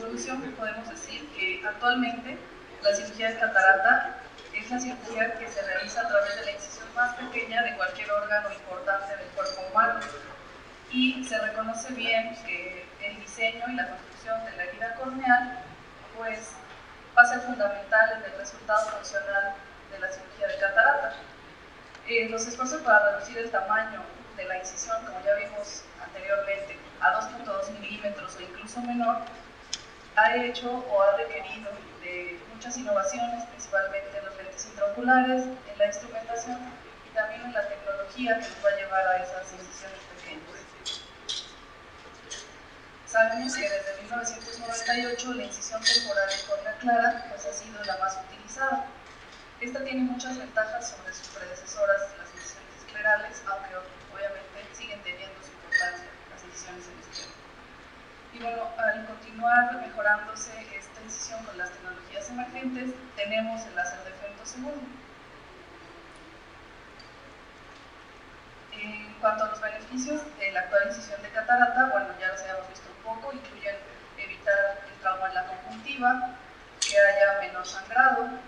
conclusión podemos decir que actualmente la cirugía de catarata es la cirugía que se realiza a través de la incisión más pequeña de cualquier órgano importante del cuerpo humano, y se reconoce bien que el diseño y la construcción de la herida corneal pues va a ser fundamental en el resultado funcional de la cirugía de catarata. Los esfuerzos para reducir el tamaño de la incisión, como ya vimos anteriormente, a 2.2 milímetros o incluso menor, ha hecho o ha requerido de muchas innovaciones, principalmente en los lentes intraoculares, en la instrumentación y también en la tecnología que nos va a llevar a esas incisiones pequeñas. Sabemos que desde 1998 la incisión temporal en córnea clara pues, ha sido la más utilizada. Esta tiene muchas ventajas sobre sus predecesoras, las incisiones esclerales, aunque obviamente siguen teniendo su importancia las incisiones en esclera. Y bueno, al continuar mejorándose esta incisión con las tecnologías emergentes, tenemos el láser de femtosegundo. En cuanto a los beneficios de la actual incisión de catarata, bueno, ya los habíamos visto un poco, incluyen evitar el trauma en la conjuntiva, que haya menor sangrado, ¿no?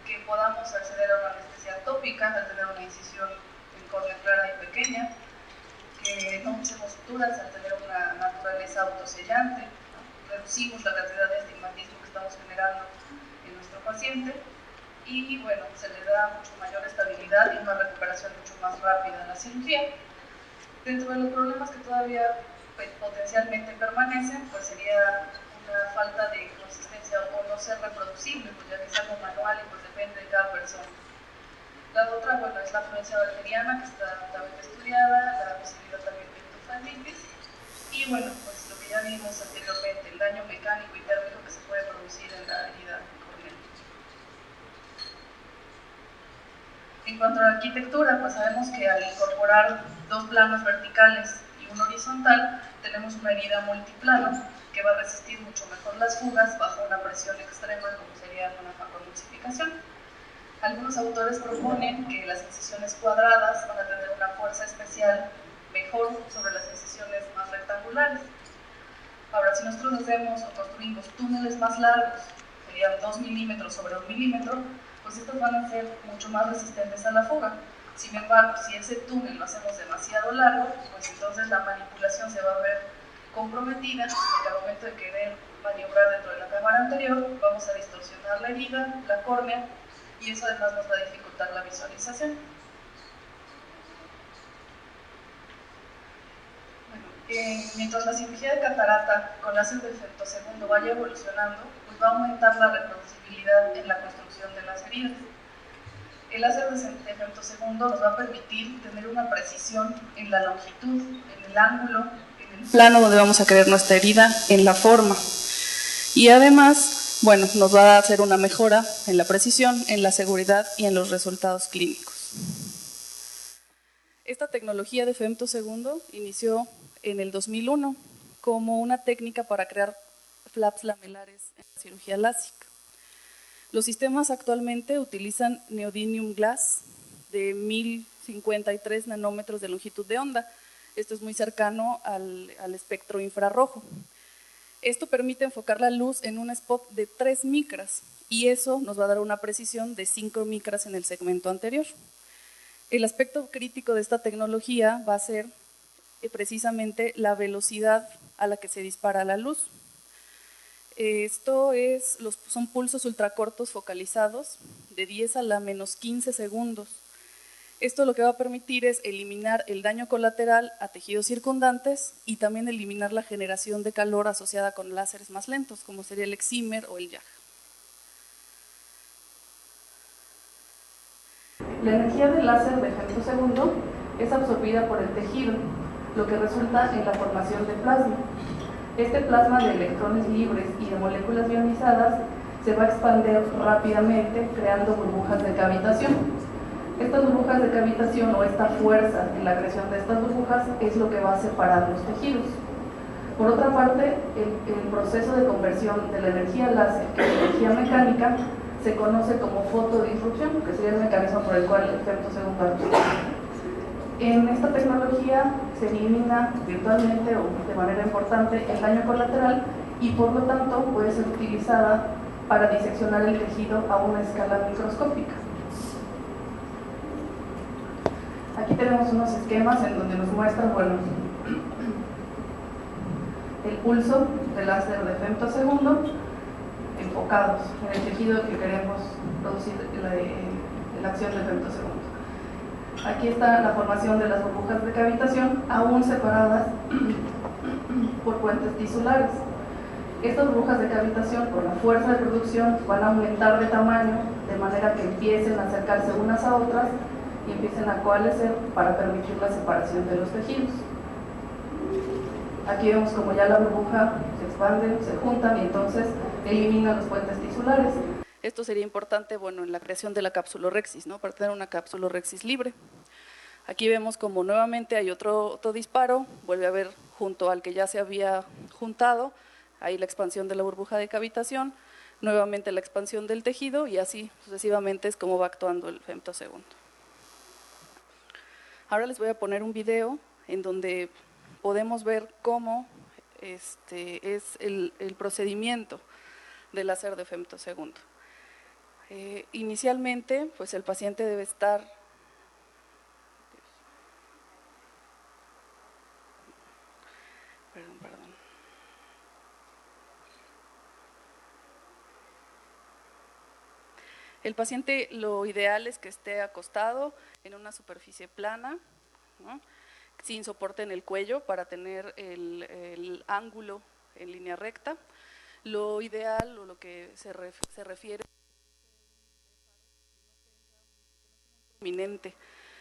Que podamos acceder a una anestesia tópica al tener una incisión en córnea clara y pequeña, que no usemos suturas al tener una naturaleza autosellante, ¿no? Reducimos la cantidad de estigmatismo que estamos generando en nuestro paciente, y bueno, se le da mucho mayor estabilidad y una recuperación mucho más rápida en la cirugía. Dentro de los problemas que todavía pues, potencialmente permanecen, pues sería una falta de consistencia o no ser reproducible, pues ya que es algo manual y pues depende de cada persona. La otra, bueno, es la afluencia bacteriana, que está altamente estudiada, la posibilidad también de endoftalmitis, y bueno, pues lo que ya vimos anteriormente, el daño mecánico y térmico que se puede producir en la herida corneal. En cuanto a la arquitectura, pues sabemos que al incorporar dos planos verticales y uno horizontal, tenemos una herida multiplano que va a resistir mucho mejor las fugas bajo una presión extrema, como sería una facoemulsificación. Algunos autores proponen que las incisiones cuadradas van a tener una fuerza especial mejor sobre las incisiones más rectangulares. Ahora, si nosotros hacemos o construimos túneles más largos, serían 2 milímetros sobre 1 milímetro, pues estos van a ser mucho más resistentes a la fuga. Sin embargo, si ese túnel lo hacemos demasiado largo, pues entonces la manipulación se va a ver comprometida, porque al momento de querer maniobrar dentro de la cámara anterior, vamos a distorsionar la herida, la córnea, y eso además nos va a dificultar la visualización. Bueno, mientras la cirugía de catarata con láser de femtosegundo vaya evolucionando, pues va a aumentar la reproducibilidad en la construcción de las heridas. El láser de femtosegundo nos va a permitir tener una precisión en la longitud, en el ángulo, en el plano donde vamos a querer nuestra herida, en la forma. Y además, bueno, nos va a hacer una mejora en la precisión, en la seguridad y en los resultados clínicos. Esta tecnología de femtosegundo inició en el 2001 como una técnica para crear flaps lamelares en la cirugía lásica. Los sistemas actualmente utilizan neodymium glass de 1053 nanómetros de longitud de onda. Esto es muy cercano al espectro infrarrojo. Esto permite enfocar la luz en un spot de 3 micras y eso nos va a dar una precisión de 5 micras en el segmento anterior. El aspecto crítico de esta tecnología va a ser precisamente la velocidad a la que se dispara la luz. Esto son pulsos ultracortos focalizados de 10 a la menos 15 segundos. Esto lo que va a permitir es eliminar el daño colateral a tejidos circundantes y también eliminar la generación de calor asociada con láseres más lentos, como sería el excimer o el YAG. La energía del láser de femtosegundo es absorbida por el tejido, lo que resulta en la formación de plasma. Este plasma de electrones libres y de moléculas ionizadas se va a expandir rápidamente creando burbujas de cavitación. Estas burbujas de cavitación o esta fuerza en la agresión de estas burbujas es lo que va a separar los tejidos. Por otra parte, el proceso de conversión de la energía láser en energía mecánica se conoce como fotodisrupción, que sería el mecanismo por el cual el femtosegundo actúa. En esta tecnología se elimina virtualmente o de manera importante el daño colateral y por lo tanto puede ser utilizada para diseccionar el tejido a una escala microscópica. Aquí tenemos unos esquemas en donde nos muestran, bueno, el pulso del láser de femtosegundo enfocados en el tejido que queremos producir la acción del femtosegundo. Aquí está la formación de las burbujas de cavitación, aún separadas por puentes tisulares. Estas burbujas de cavitación, por la fuerza de producción, van a aumentar de tamaño, de manera que empiecen a acercarse unas a otras y empiecen a coalescer para permitir la separación de los tejidos. Aquí vemos como ya la burbuja se expande, se juntan y entonces eliminan los puentes tisulares. Esto sería importante, bueno, en la creación de la capsulorhexis, ¿no? Para tener una capsulorhexis libre. Aquí vemos como nuevamente hay otro disparo, vuelve a haber junto al que ya se había juntado, ahí la expansión de la burbuja de cavitación, nuevamente la expansión del tejido y así sucesivamente es como va actuando el femtosegundo. Ahora les voy a poner un video en donde podemos ver cómo es el procedimiento del láser de femtosegundo. Inicialmente, pues el paciente debe estar El paciente, lo ideal es que esté acostado en una superficie plana, ¿no?, sin soporte en el cuello para tener el ángulo en línea recta. Lo ideal o lo que se refiere prominente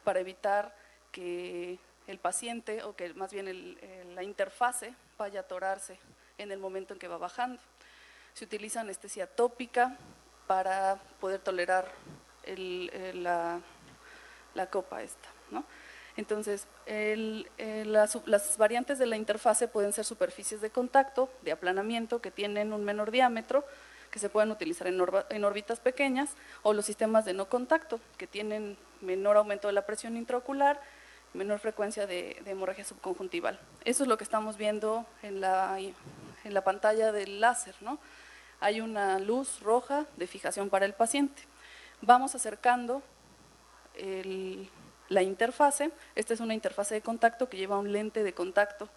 para evitar que el paciente o que más bien la interfase vaya a atorarse en el momento en que va bajando. Se utiliza anestesia tópica para poder tolerar la copa esta, ¿no? Entonces, las variantes de la interfase pueden ser superficies de contacto, de aplanamiento, que tienen un menor diámetro, que se pueden utilizar en órbitas pequeñas, o los sistemas de no contacto, que tienen menor aumento de la presión intraocular, menor frecuencia de hemorragia subconjuntival. Eso es lo que estamos viendo en la pantalla del láser, ¿no? Hay una luz roja de fijación para el paciente. Vamos acercando la interfase. Esta es una interfase de contacto que lleva un lente de contacto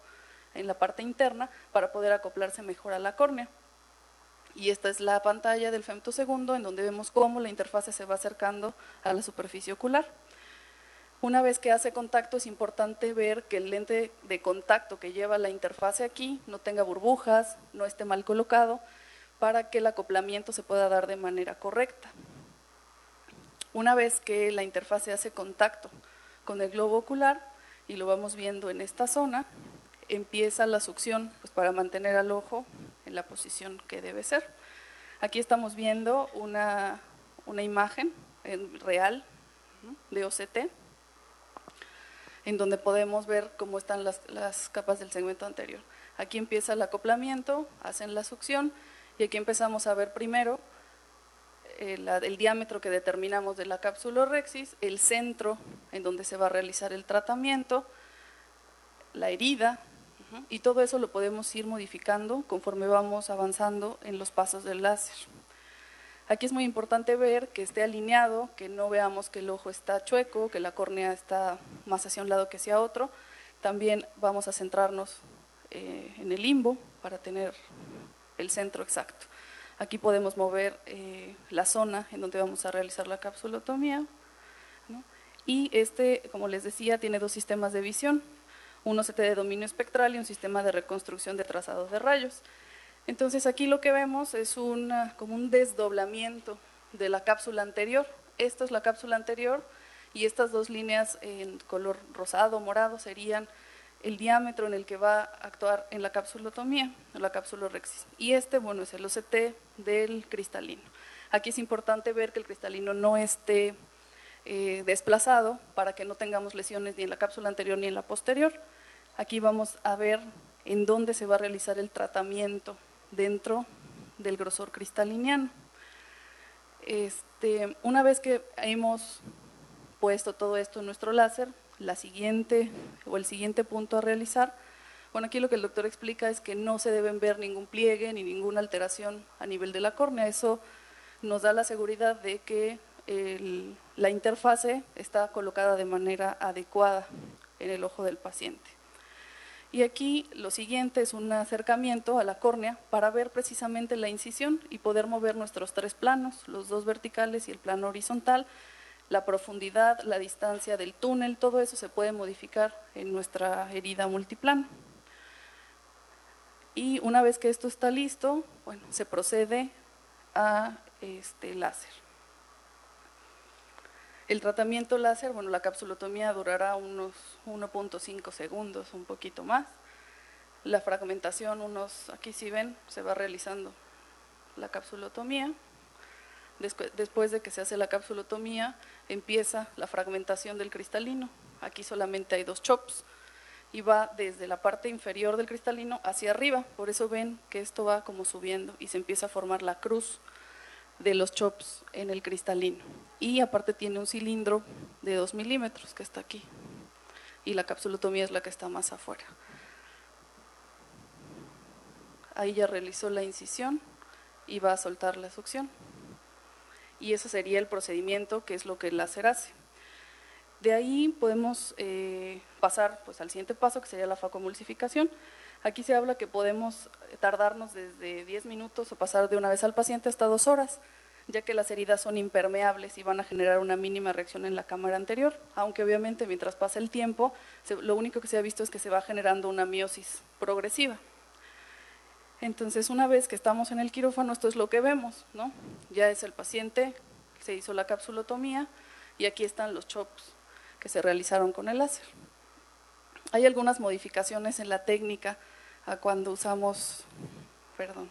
en la parte interna para poder acoplarse mejor a la córnea. Y esta es la pantalla del femtosegundo en donde vemos cómo la interfase se va acercando a la superficie ocular. Una vez que hace contacto es importante ver que el lente de contacto que lleva la interfase aquí no tenga burbujas, no esté mal colocado, para que el acoplamiento se pueda dar de manera correcta. Una vez que la interfase hace contacto con el globo ocular, y lo vamos viendo en esta zona, empieza la succión pues, para mantener al ojo en la posición que debe ser. Aquí estamos viendo una imagen real de OCT, en donde podemos ver cómo están las capas del segmento anterior. Aquí empieza el acoplamiento, hacen la succión, y aquí empezamos a ver primero el diámetro que determinamos de la capsulorhexis, el centro en donde se va a realizar el tratamiento, la herida, y todo eso lo podemos ir modificando conforme vamos avanzando en los pasos del láser. Aquí es muy importante ver que esté alineado, que no veamos que el ojo está chueco, que la córnea está más hacia un lado que hacia otro. También vamos a centrarnos en el limbo para tener el centro exacto. Aquí podemos mover la zona en donde vamos a realizar la capsulotomía, ¿no? Y como les decía, tiene dos sistemas de visión, un OCT de dominio espectral y un sistema de reconstrucción de trazados de rayos. Entonces aquí lo que vemos es como un desdoblamiento de la cápsula anterior. Esta es la cápsula anterior y estas dos líneas en color rosado o morado serían el diámetro en el que va a actuar en la capsulotomía, la capsulorhexis. Y bueno, es el OCT del cristalino. Aquí es importante ver que el cristalino no esté desplazado para que no tengamos lesiones ni en la cápsula anterior ni en la posterior. Aquí vamos a ver en dónde se va a realizar el tratamiento dentro del grosor cristaliniano. Una vez que hemos puesto todo esto en nuestro láser, el siguiente punto a realizar Bueno, aquí lo que el doctor explica es que no se deben ver ningún pliegue ni ninguna alteración a nivel de la córnea. Eso nos da la seguridad de que la interfase está colocada de manera adecuada en el ojo del paciente. Y aquí lo siguiente es un acercamiento a la córnea para ver precisamente la incisión y poder mover nuestros 3 planos, los 2 verticales y el plano horizontal, la profundidad, la distancia del túnel, todo eso se puede modificar en nuestra herida multiplano. Y una vez que esto está listo, bueno, se procede a láser. El tratamiento láser, bueno, la capsulotomía durará unos 1.5 segundos, un poquito más. La fragmentación, aquí sí ven, se va realizando la capsulotomía. Después de que se hace la capsulotomía, empieza la fragmentación del cristalino. Aquí solamente hay 2 chops y va desde la parte inferior del cristalino hacia arriba. Por eso ven que esto va como subiendo y se empieza a formar la cruz de los chops en el cristalino. Y aparte tiene un cilindro de 2 milímetros que está aquí. Y la capsulotomía es la que está más afuera. Ahí ya realizó la incisión y va a soltar la succión. Y ese sería el procedimiento, que es lo que el láser hace. De ahí podemos pasar pues, al siguiente paso, que sería la facomulsificación. Aquí se habla que podemos tardarnos desde 10 minutos o pasar de una vez al paciente hasta 2 horas, ya que las heridas son impermeables y van a generar una mínima reacción en la cámara anterior, aunque obviamente mientras pasa el tiempo, lo único que se ha visto es que se va generando una miosis progresiva. Entonces, una vez que estamos en el quirófano, esto es lo que vemos, ¿no? Ya es el paciente, se hizo la capsulotomía y aquí están los chops que se realizaron con el láser. Hay algunas modificaciones en la técnica a cuando usamos, perdón,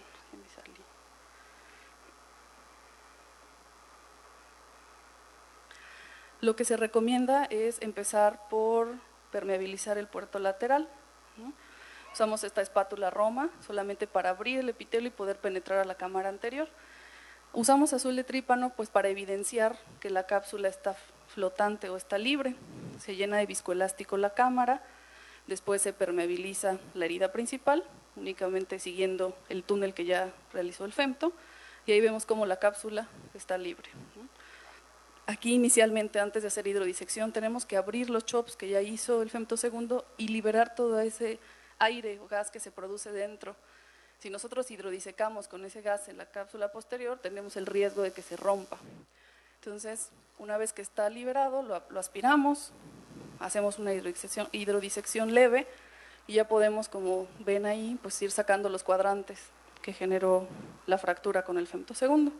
lo que se recomienda es empezar por permeabilizar el puerto lateral, ¿no? Usamos esta espátula Roma solamente para abrir el epitelio y poder penetrar a la cámara anterior. Usamos azul de trípano pues para evidenciar que la cápsula está flotante o está libre. Se llena de viscoelástico la cámara, después se permeabiliza la herida principal, únicamente siguiendo el túnel que ya realizó el femto, y ahí vemos cómo la cápsula está libre. Aquí inicialmente, antes de hacer hidrodisección, tenemos que abrir los chops que ya hizo el femtosegundo y liberar todo ese aire o gas que se produce dentro. Si nosotros hidrodisecamos con ese gas en la cápsula posterior, tenemos el riesgo de que se rompa. Entonces, una vez que está liberado, lo aspiramos, hacemos una hidrodisección leve y ya podemos, como ven ahí, pues ir sacando los cuadrantes que generó la fractura con el femtosegundo.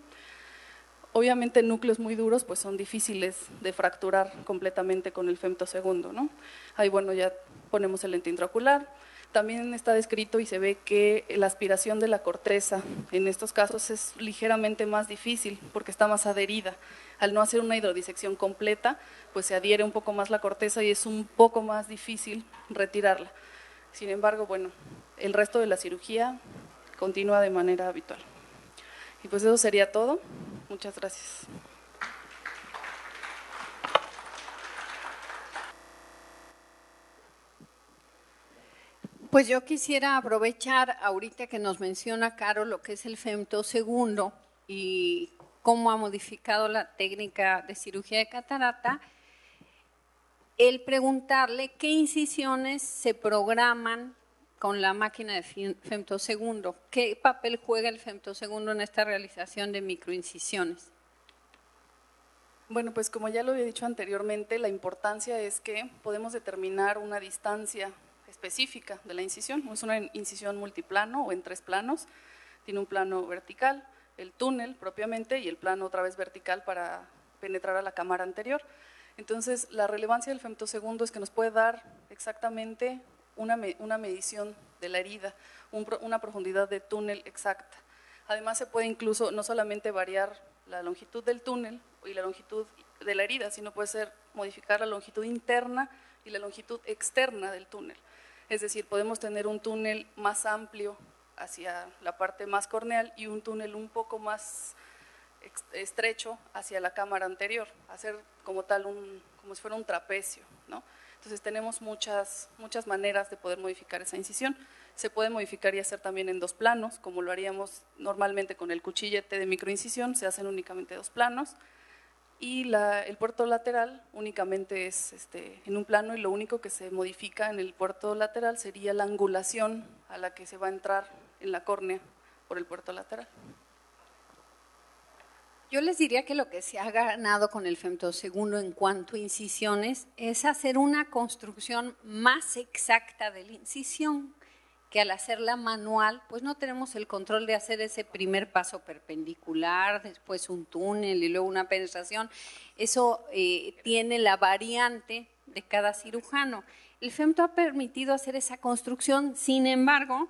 Obviamente núcleos muy duros pues son difíciles de fracturar completamente con el femtosegundo, ¿no? Ahí bueno, ya ponemos el lente intraocular. También está descrito y se ve que la aspiración de la corteza en estos casos es ligeramente más difícil porque está más adherida. Al no hacer una hidrodisección completa, pues se adhiere un poco más la corteza y es un poco más difícil retirarla. Sin embargo, bueno, el resto de la cirugía continúa de manera habitual. Y pues eso sería todo. Muchas gracias. Pues yo quisiera aprovechar ahorita que nos menciona Caro lo que es el femtosegundo y cómo ha modificado la técnica de cirugía de catarata, el preguntarle qué incisiones se programan con la máquina de femtosegundo. ¿Qué papel juega el femtosegundo en esta realización de microincisiones? Bueno, pues como ya lo había dicho anteriormente, la importancia es que podemos determinar una distancia específica de la incisión. Es una incisión multiplano o en 3 planos. Tiene un plano vertical, el túnel propiamente y el plano otra vez vertical para penetrar a la cámara anterior. Entonces, la relevancia del femtosegundo es que nos puede dar exactamente una medición de la herida, una profundidad de túnel exacta. Además, se puede incluso no solamente variar la longitud del túnel y la longitud de la herida, sino puede ser modificar la longitud interna y la longitud externa del túnel. Es decir, podemos tener un túnel más amplio hacia la parte más corneal y un túnel un poco más estrecho hacia la cámara anterior, hacer como tal como si fuera un trapecio, ¿no? Entonces tenemos muchas maneras de poder modificar esa incisión. Se puede modificar y hacer también en 2 planos, como lo haríamos normalmente con el cuchillete de microincisión, se hacen únicamente 2 planos. Y el puerto lateral únicamente es en un plano, y lo único que se modifica en el puerto lateral sería la angulación a la que se va a entrar en la córnea por el puerto lateral. Yo les diría que lo que se ha ganado con el femtosegundo en cuanto a incisiones es hacer una construcción más exacta de la incisión, que al hacerla manual, pues no tenemos el control de hacer ese primer paso perpendicular, después un túnel y luego una penetración. Eso tiene la variante de cada cirujano. El femto ha permitido hacer esa construcción, sin embargo,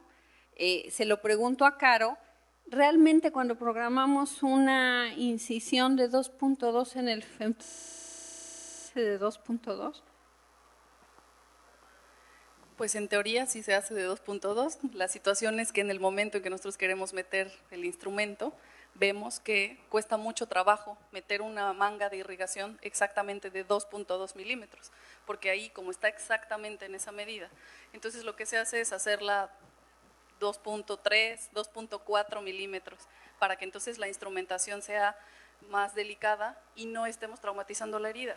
se lo pregunto a Caro, realmente cuando programamos una incisión de 2.2 en el femto, de 2.2, pues en teoría sí se hace de 2.2. La situación es que en el momento en que nosotros queremos meter el instrumento, vemos que cuesta mucho trabajo meter una manga de irrigación exactamente de 2.2 milímetros, porque ahí como está exactamente en esa medida, entonces lo que se hace es hacerla 2.3, 2.4 milímetros, para que entonces la instrumentación sea más delicada y no estemos traumatizando la herida,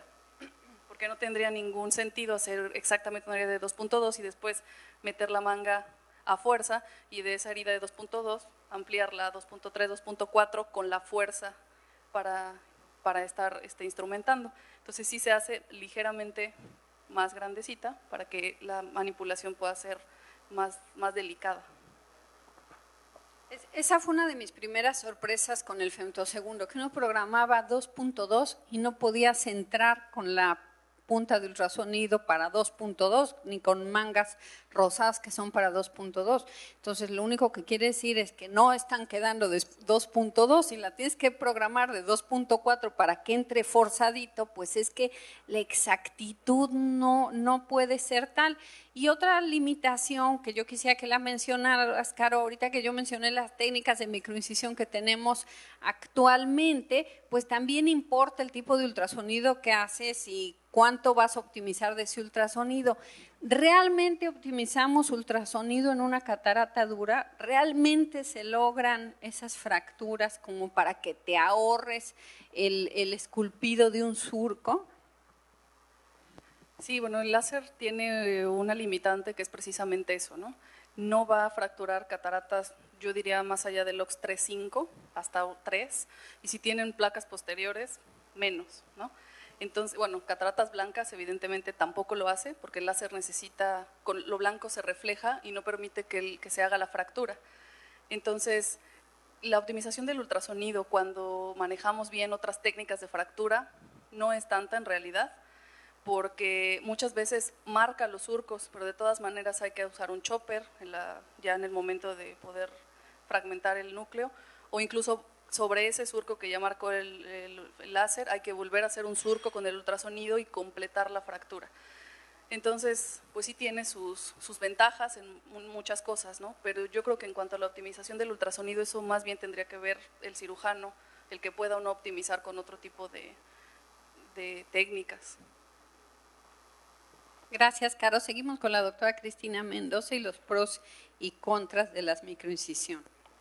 porque no tendría ningún sentido hacer exactamente una herida de 2.2 y después meter la manga a fuerza y de esa herida de 2.2 ampliarla a 2.3, 2.4 con la fuerza para estar instrumentando. Entonces sí se hace ligeramente más grandecita para que la manipulación pueda ser más delicada. Esa fue una de mis primeras sorpresas con el femtosegundo, que uno programaba 2.2 y no podías entrar con la punta de ultrasonido para 2.2, ni con mangas rosadas que son para 2.2. Entonces, lo único que quiere decir es que no están quedando de 2.2 y la tienes que programar de 2.4 para que entre forzadito, pues es que la exactitud no puede ser tal. Y otra limitación que yo quisiera que la mencionaras, Caro, ahorita que yo mencioné las técnicas de microincisión que tenemos actualmente, pues también importa el tipo de ultrasonido que haces y cuánto vas a optimizar de ese ultrasonido. ¿Realmente optimizamos ultrasonido en una catarata dura? ¿Realmente se logran esas fracturas como para que te ahorres el esculpido de un surco? Sí, bueno, el láser tiene una limitante que es precisamente eso, ¿no? No va a fracturar cataratas, yo diría más allá del OX 3.5 hasta 3, y si tienen placas posteriores, menos, ¿no? Entonces, bueno, cataratas blancas evidentemente tampoco lo hace, porque el láser necesita, con lo blanco se refleja y no permite que se haga la fractura. Entonces, la optimización del ultrasonido cuando manejamos bien otras técnicas de fractura no es tanta en realidad, porque muchas veces marca los surcos, pero de todas maneras hay que usar un chopper ya en el momento de poder fragmentar el núcleo, o incluso sobre ese surco que ya marcó el láser hay que volver a hacer un surco con el ultrasonido y completar la fractura. Entonces, pues sí tiene sus ventajas en muchas cosas, ¿no? Pero yo creo que en cuanto a la optimización del ultrasonido, eso más bien tendría que ver el cirujano, el que pueda o no optimizar con otro tipo de técnicas. Gracias, Caro. Seguimos con la doctora Cristina Mendoza y los pros y contras de las microincisiones.